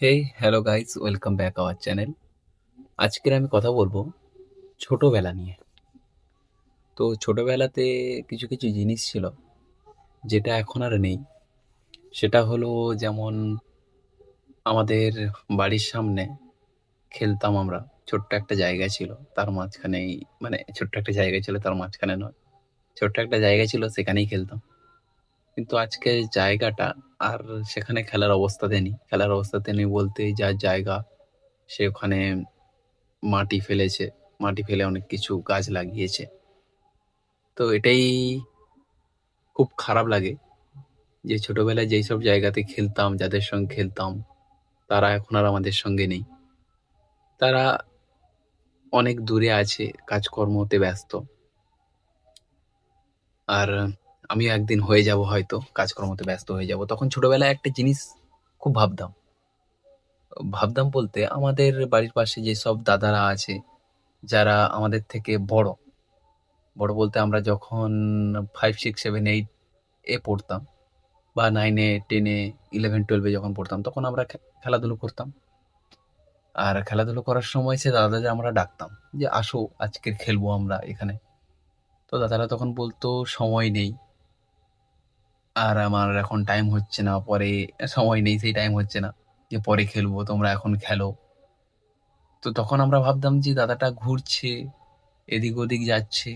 Hey hello guys, welcome back our channel. আজকের আমি কথা বলবো ছোটবেলা নিয়ে। তো ছোটবেলাতে কিছু কিছু জিনিস ছিল যেটা এখন আর নেই। সেটা হলো যেমন আমাদের বাড়ির সামনে খেলতাম আমরা। ছোট্ট একটা জায়গা ছিল, তার মাঝখানেই ছোট্ট একটা জায়গা ছিল, তার মাঝখানে নয়, ছোট্ট একটা জায়গা ছিল, সেখানেই খেলতাম। কিন্তু আজকে জায়গাটা আর সেখানে খেলার অবস্থাতে নেই। খেলার অবস্থাতে নেই বলতে যার জায়গা সে ওখানে মাটি ফেলেছে, মাটি ফেলে অনেক কিছু গাছ লাগিয়েছে। তো এটাই খুব খারাপ লাগে যে ছোটবেলায় যেইসব জায়গাতে খেলতাম, যাদের সঙ্গে খেলতাম, তারা এখন আর আমাদের সঙ্গে নেই। তারা অনেক দূরে আছে, কাজকর্মতে ব্যস্ত। আর আমিও একদিন হয়ে যাব, হয়তো কাজকর্মতে ব্যস্ত হয়ে যাব। তখন ছোটবেলায় একটা জিনিস খুব ভাবতাম। ভাবতাম বলতে আমাদের বাড়ির পাশে যেসব দাদারা আছে, যারা আমাদের থেকে বড়, বড় বলতে আমরা যখন 5, 6, 7, 8 এ পড়তাম বা 9 এ, 10 এ, 11, 12 এ যখন পড়তাম, তখন আমরা খেলাধুলো করতাম। আর খেলাধুলো করার সময় সে দাদাদের আমরা ডাকতাম যে, "আসো আজকে খেলবো আমরা এখানে।" তো দাদারা তখন বলতো, "সময় নেই। আর আমার এখন টাইম হচ্ছে না। পরে সময় নেই, সেই টাইম হচ্ছে না যে পরে খেলবো। তোমরা এখন খেলো।" তো তখন আমরা ভাবতাম যে দাদাটা ঘুরছে, এদিক ওদিক যাচ্ছে,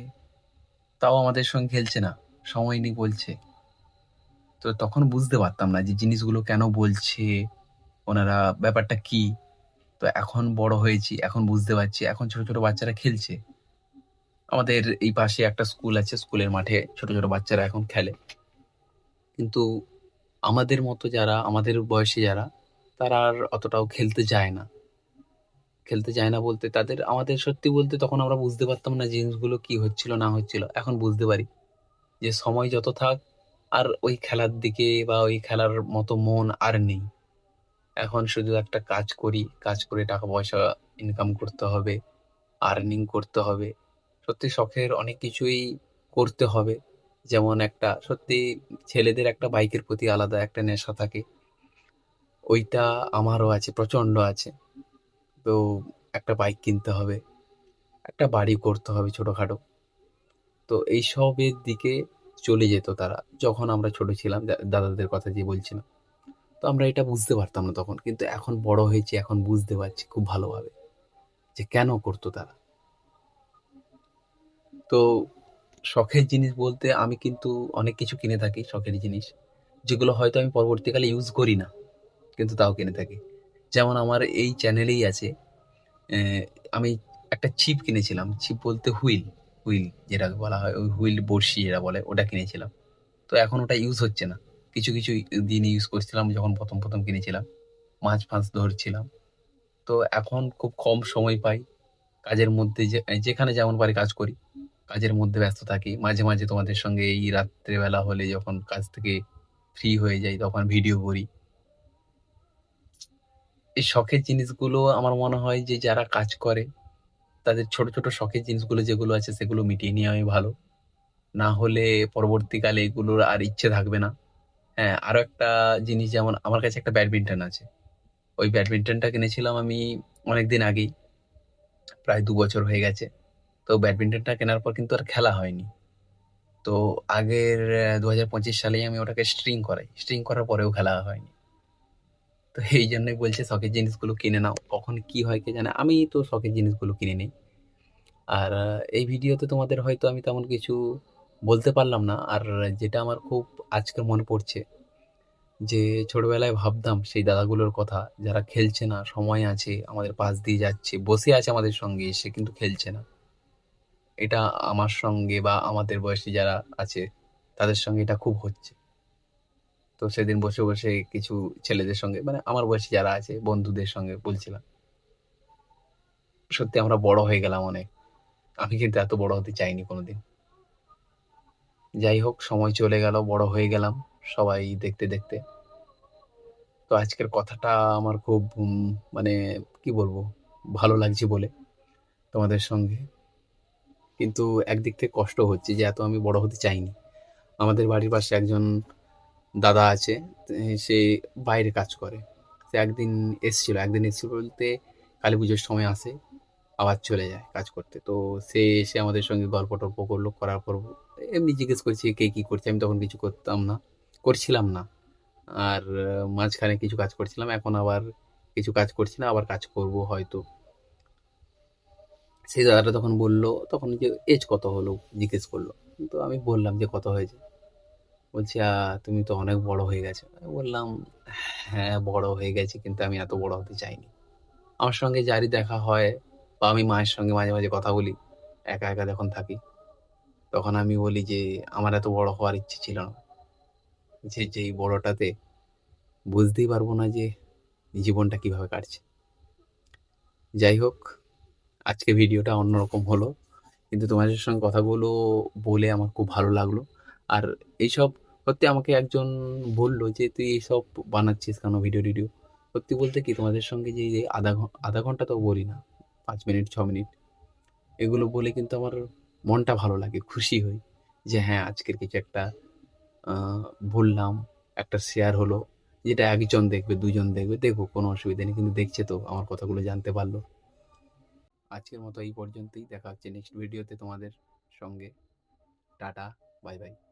তাও আমাদের সঙ্গে খেলছে না। সময় নেই বলছে। তো তখন বুঝতে পারতাম না যে জিনিসগুলো কেন বলছে, ওনারা ব্যাপারটা কি? তো এখন বড় হয়েছি, এখন বুঝতে পারছি। এখন ছোট, ছোট বাচ্চারা খেলছে। আমাদের এই পাশে একটা স্কুল আছে, স্কুলের মাঠে ছোট, ছোট বাচ্চারা এখন খেলে। কিন্তু আমাদের মতো যারা, আমাদের বয়সী যারা, তারা আর অতটাও খেলতে যায় না। খেলতে যায় না বলতে তাদের, আমাদের সত্যি বলতে তখন আমরা বুঝতে পারতাম না জিনিসগুলো কি হচ্ছিল না হচ্ছিল। এখন বুঝতে পারি যে সময় যত থাক আর ওই খেলার দিকে বা ওই খেলার মতো মন আর নেই। এখন শুধু একটা কাজ করি, কাজ করে টাকা পয়সা ইনকাম করতে হবে, আর্নিং করতে হবে। সত্যি শখের অনেক কিছুই করতে হবে। যেমন একটা সত্যি ছেলেদের একটা বাইকের প্রতি আলাদা একটা নেশা থাকে। ওইটা আমারও আছে, প্রচন্ড আছে। তো একটা বাইক কিনতে হবে, একটা বাড়ি করতে হবে ছোটখাটো। তো এইসবের দিকে চলে যেত তারা যখন আমরা ছোট ছিলাম, দাদাদের কথা যে বলছিলাম। তো আমরা এটা বুঝতে পারতাম না তখন। কিন্তু এখন বড় হয়েছি, এখন বুঝতে পারছি খুব ভালোভাবে যে কেন করতো তারা। তো শখের জিনিস বলতে আমি কিন্তু অনেক কিছু কিনে থাকি, শখের জিনিস। যেগুলো হয়তো আমি পরবর্তীকালে ইউজ করি না, কিন্তু তাও কিনে থাকি। যেমন আমার এই চ্যানেলেই আছে, অ্যা আমি একটা ছিপ কিনেছিলাম। ছিপ বলতে হুইল, হুইল যেটাকে বলা হয়, ওই হুইল বড়শি যেটা বলে, ওটা কিনেছিলাম। তো এখন ওটা ইউজ হচ্ছে না। কিছু, কিছু দিন ইউজ করছিলাম যখন ১ম কিনেছিলাম। মাছ-ফাছ ধরছিলাম। তো এখন খুব কম সময় পাই। কাজের মধ্যে যেখানে যেমন পারি কাজ করি। কাজের মধ্যে ব্যস্ত থাকি। মাঝে, মাঝে তোমাদের সঙ্গে এই রাত্রেবেলা হলে যখন কাজ থেকে ফ্রি হয়ে যাই, তখন ভিডিও করি। এই শখের জিনিসগুলো আমার মনে হয় যে যারা কাজ করে, তাদের ছোট, ছোট শখের জিনিসগুলো যেগুলো আছে সেগুলো মিটিয়ে নেওয়াই ভালো। না হলে পরবর্তীকালে এগুলোর আর ইচ্ছে থাকবে না। হ্যাঁ, আরো একটা জিনিস, যেমন আমার কাছে একটা ব্যাডমিন্টন আছে। ওই ব্যাডমিন্টনটা কিনেছিলাম আমি অনেকদিন আগেই। প্রায় ২ বছর হয়ে গেছে। তো ব্যাডমিন্টনটা কেনার পর কিন্তু আর খেলা হয়নি। তো আগের ২০২৫ সালেই আমি ওটাকে স্ট্রিং করাই। স্ট্রিং করার পরেও খেলা হয়নি। তো এইজন্যই বলছি শখের জিনিসগুলো কিনে নাও। কখন কি হয় কে জানে? আমি তো শখের জিনিসগুলো কিনে নেই। আর এই ভিডিওতে তোমাদের হয়তো আমি তেমন কিছু বলতে পারলাম না। আর যেটা আমার খুব আজকে মনে পড়ছে, যে ছোটবেলায় ভাবতাম সেই দাদাগুলোর কথা, যারা খেলছে না, সময় আছে, আমাদের পাশ দিয়ে যাচ্ছে, বসে আছে আমাদের সঙ্গে এসে কিন্তু খেলছে না। এটা আমার সঙ্গে বা আমাদের বয়সী যারা আছে, তাদের সঙ্গে এটা খুব হচ্ছে। তো সেদিন বসে, বসে কিছু ছেলেদের সঙ্গে, আমার বয়সী যারা আছে বন্ধুদের সঙ্গে বলছিলাম, সত্যি আমরা বড় হয়ে গেলাম অনেক। আমি কিন্তু এত বড় হতে চাইনি কোনোদিন। যাই হোক, সময় চলে গেল, বড় হয়ে গেলাম সবাই দেখতে, দেখতে। তো আজকের কথাটা আমার খুব মানে কি বলবো? ভালো লাগছে বলে তোমাদের সঙ্গে। কিন্তু একদিক থেকে কষ্ট হচ্ছে যে এত আমি বড় হতে চাইনি। আমাদের বাড়ির পাশে একজন দাদা আছে, সে বাইরে কাজ করে। সে একদিন এসেছিল বলতে কালী পুজোর সময় আসে, আবার চলে যায় কাজ করতে। তো সে এসে আমাদের সঙ্গে গল্প-টল্প করলো। করার পর এমনি জিজ্ঞেস করছে কে কি করছে? আমি তখন কিছু করছিলাম না। আর মাঝখানে কিছু কাজ করছিলাম। এখন আবার কিছু কাজ করছি না, আবার কাজ করব হয়তো। সেই দাদাটা তখন বলল, তখন যে এজ কত হলো? জিজ্ঞেস করলো। তো আমি বললাম যে কত হয়েছে? বলছে, তুমি তো অনেক বড় হয়ে গেছো।" আমি বললাম, "হ্যাঁ, বড় হয়ে গেছি কিন্তু আমি এত বড় হতে চাইনি।" আমার সঙ্গে যারই দেখা হয় বা আমি মায়ের সঙ্গে মাঝে, মাঝে কথা বলি, একা, একা যখন থাকি, তখন আমি বলি যে, "আমার এত বড় হওয়ার ইচ্ছে ছিল না। যেই বড়টাতে বুঝতেই পারবো না যে জীবনটা কিভাবে কাটছে।" যাই হোক, আজকে ভিডিওটা অন্যরকম হলো। কিন্তু তোমাদের সঙ্গে কথাগুলো বলে আমার খুব ভালো লাগলো। আর এইসব সত্যি আমাকে একজন বলল যে, "তুই এইসব বানাচ্ছিস কেন ভিডিও-টিডিও?" সত্যি বলতে কি তোমাদের সঙ্গে যে এই যে আধা ঘন্টা তো বলি না, ৫ মিনিট ৬ মিনিট এগুলো বলে কিন্তু আমার মনটা ভালো লাগে, খুশি হই যে হ্যাঁ, আজকের কিছু একটা আ বললাম, একটা শেয়ার হলো। যেটা ১ জন দেখবে, ২ জন দেখবে, দেখুক কোনো অসুবিধা নেই। কিন্তু দেখছে তো আমার কথাগুলো জানতে পারল। আজকের মতো এই পর্যন্তই। দেখা হচ্ছে নেক্সট ভিডিওতে তোমাদের সঙ্গে। Tata, bye bye.